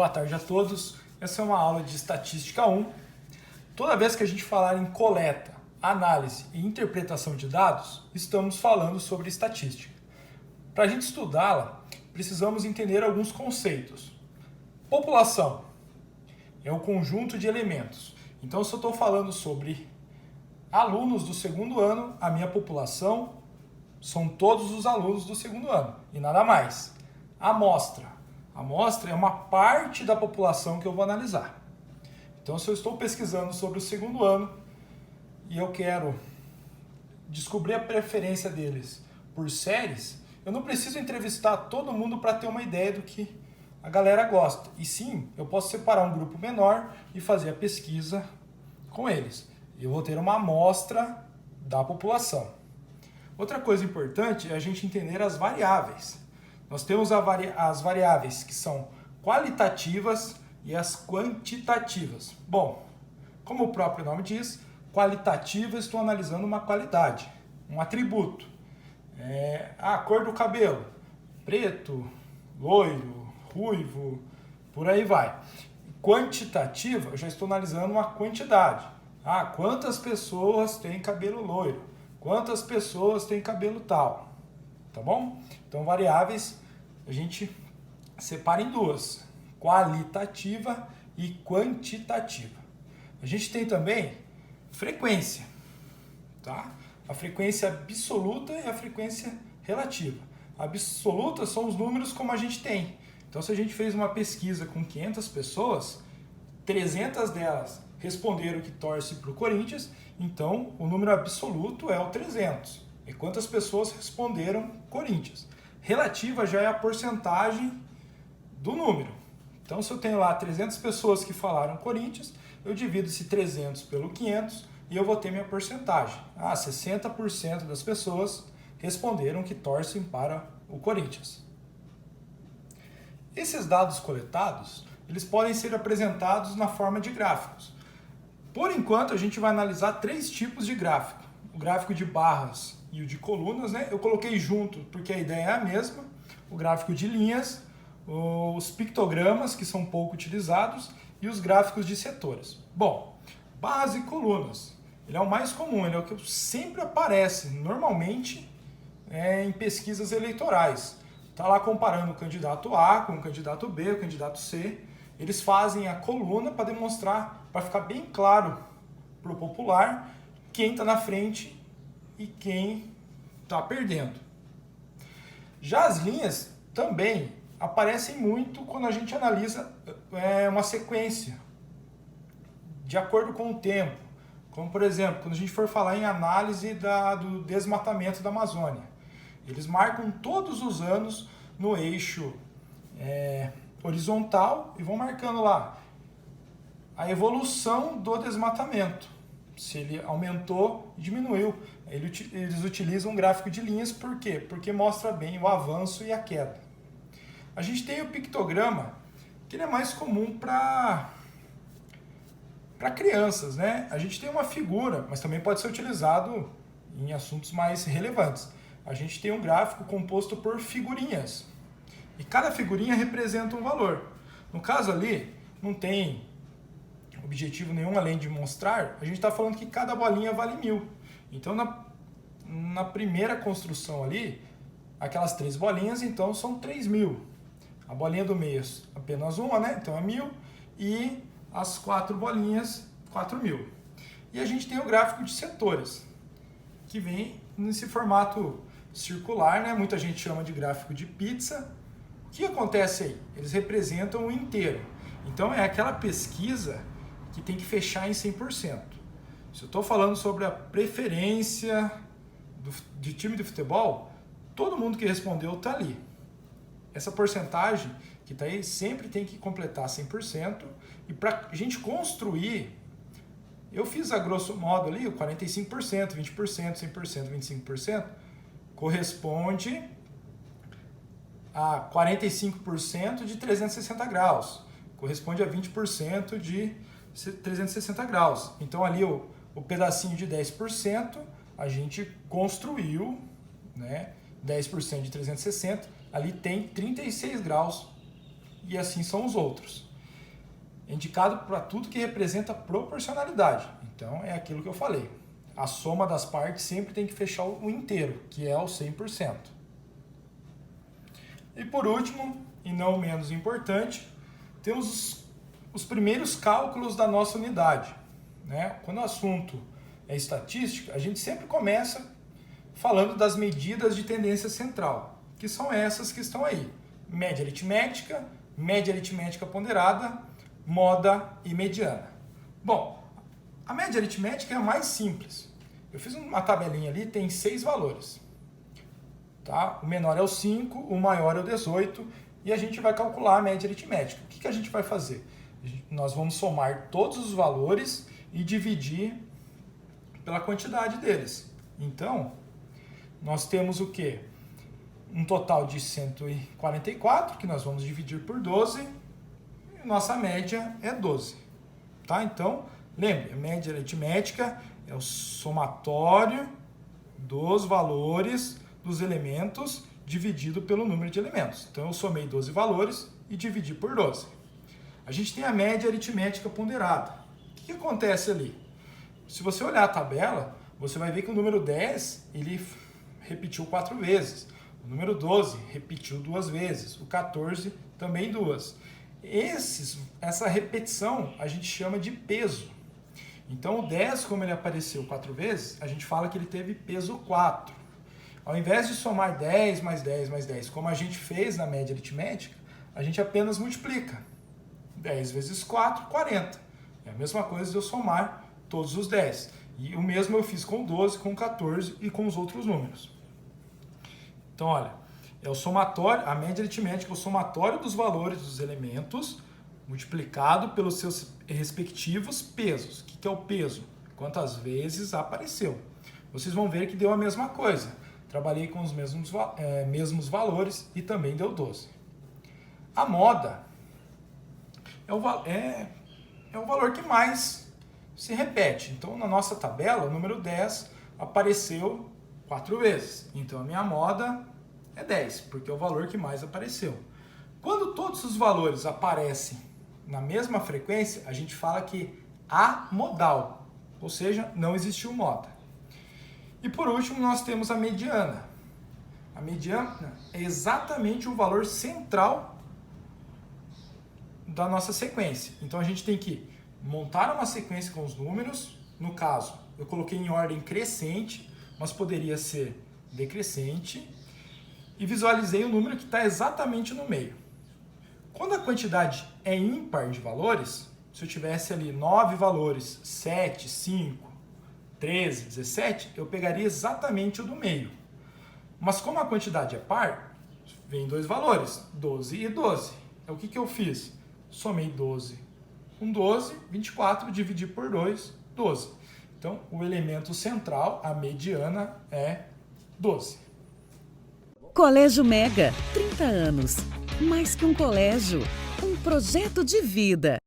Boa tarde a todos. Essa é uma aula de Estatística 1. Toda vez que a gente falar em coleta, análise e interpretação de dados, estamos falando sobre estatística. Para a gente estudá-la, precisamos entender alguns conceitos. População é um conjunto de elementos. Então, se eu estou falando sobre alunos do segundo ano, a minha população são todos os alunos do segundo ano e nada mais. Amostra. A amostra é uma parte da população que eu vou analisar. Então, se eu estou pesquisando sobre o segundo ano e eu quero descobrir a preferência deles por séries, eu não preciso entrevistar todo mundo para ter uma ideia do que a galera gosta. E sim, eu posso separar um grupo menor e fazer a pesquisa com eles. Eu vou ter uma amostra da população. Outra coisa importante é a gente entender as variáveis. Nós temos as variáveis que são qualitativas e as quantitativas. Bom, como o próprio nome diz, qualitativa, estou analisando uma qualidade, um atributo. A cor do cabelo, preto, loiro, ruivo, por aí vai. Quantitativa, eu já estou analisando uma quantidade. Quantas pessoas têm cabelo loiro? Quantas pessoas têm cabelo tal? Tá bom? Então, variáveis a gente separa em duas: qualitativa e quantitativa. A gente tem também frequência, tá? A frequência absoluta e a frequência relativa. A absoluta são os números como a gente tem. Então, se a gente fez uma pesquisa com 500 pessoas, 300 delas responderam que torce para o Corinthians, então o número absoluto é o 300. E quantas pessoas responderam Corinthians? Relativa já é a porcentagem do número. Então, se eu tenho lá 300 pessoas que falaram Corinthians, eu divido esse 300 pelo 500 e eu vou ter minha porcentagem. 60% das pessoas responderam que torcem para o Corinthians. Esses dados coletados, eles podem ser apresentados na forma de gráficos. Por enquanto, a gente vai analisar 3 tipos de gráfico. O gráfico de barras e o de colunas, né? Eu coloquei junto porque a ideia é a mesma. O gráfico de linhas, os pictogramas, que são pouco utilizados, e os gráficos de setores. Bom, barras e colunas, ele é o mais comum, ele é o que sempre aparece, normalmente, em pesquisas eleitorais. Está lá comparando o candidato A com o candidato B, o candidato C. Eles fazem a coluna para demonstrar, para ficar bem claro para o popular quem está na frente e quem está perdendo. Já as linhas também aparecem muito quando a gente analisa uma sequência de acordo com o tempo. Como, por exemplo, quando a gente for falar em análise do desmatamento da Amazônia. Eles marcam todos os anos no eixo horizontal e vão marcando lá a evolução do desmatamento. Se ele aumentou, diminuiu. Eles utilizam um gráfico de linhas, por quê? Porque mostra bem o avanço e a queda. A gente tem o pictograma, que ele é mais comum para crianças, né? A gente tem uma figura, mas também pode ser utilizado em assuntos mais relevantes. A gente tem um gráfico composto por figurinhas. E cada figurinha representa um valor. No caso ali, não tem objetivo nenhum além de mostrar, a gente está falando que cada bolinha vale 1000. Então, na primeira construção ali, aquelas 3 bolinhas, então, são 3.000. A bolinha do meio apenas uma, né? Então, é 1000. E as 4 bolinhas, 4.000. E a gente tem o gráfico de setores, que vem nesse formato circular, né? Muita gente chama de gráfico de pizza. O que acontece aí? Eles representam o inteiro. Então, é aquela pesquisa que tem que fechar em 100%. Se eu estou falando sobre a preferência de time de futebol, todo mundo que respondeu está ali. Essa porcentagem que está aí sempre tem que completar 100%. E para a gente construir, eu fiz a grosso modo ali o 45%, 20%, 100%, 25%, corresponde a 45% de 360 graus. Corresponde a 20% de 360 graus. Então ali o pedacinho de 10% a gente construiu, né? 10% de 360, ali tem 36 graus e assim são os outros. É indicado para tudo que representa proporcionalidade. Então, é aquilo que eu falei. A soma das partes sempre tem que fechar o inteiro, que é o 100%. E por último, e não menos importante, temos os primeiros cálculos da nossa unidade, né? Quando o assunto é estatística, a gente sempre começa falando das medidas de tendência central, que são essas que estão aí. Média aritmética ponderada, moda e mediana. Bom, a média aritmética é a mais simples. Eu fiz uma tabelinha ali, tem 6 valores. Tá? O menor é o 5, o maior é o 18, e a gente vai calcular a média aritmética. O que a gente vai fazer? Nós vamos somar todos os valores e dividir pela quantidade deles. Então, nós temos o quê? Um total de 144, que nós vamos dividir por 12, e nossa média é 12. Tá? Então, lembre, a média aritmética é o somatório dos valores dos elementos dividido pelo número de elementos. Então, eu somei 12 valores e dividi por 12. A gente tem a média aritmética ponderada. O que acontece ali? Se você olhar a tabela, você vai ver que o número 10, ele repetiu 4 vezes. O número 12 repetiu 2 vezes. O 14 também 2. Essa repetição a gente chama de peso. Então, o 10, como ele apareceu 4 vezes, a gente fala que ele teve peso 4. Ao invés de somar 10 mais 10 mais 10, como a gente fez na média aritmética, a gente apenas multiplica. 10 vezes 4, 40. É a mesma coisa de eu somar todos os 10. E o mesmo eu fiz com 12, com 14 e com os outros números. Então, olha, é o somatório, a média aritmética é o somatório dos valores dos elementos multiplicado pelos seus respectivos pesos. O que é o peso? Quantas vezes apareceu. Vocês vão ver que deu a mesma coisa. Trabalhei com os mesmos valores e também deu 12. A moda é o valor que mais se repete. Então, na nossa tabela, o número 10 apareceu 4 vezes. Então, a minha moda é 10, porque é o valor que mais apareceu. Quando todos os valores aparecem na mesma frequência, a gente fala que amodal, ou seja, não existiu moda. E por último, nós temos a mediana. A mediana é exatamente o valor central da nossa sequência. Então, a gente tem que montar uma sequência com os números. No caso, eu coloquei em ordem crescente, mas poderia ser decrescente. E visualizei o número que está exatamente no meio. Quando a quantidade é ímpar de valores, se eu tivesse ali 9 valores, 7, 5, 13, 17, eu pegaria exatamente o do meio. Mas como a quantidade é par, vem 2 valores, 12 e 12. Então, o que eu fiz? Somei 12 com 12, 24, dividi por 2, 12. Então, o elemento central, a mediana, é 12. Colégio Mega, 30 anos. Mais que um colégio, um projeto de vida.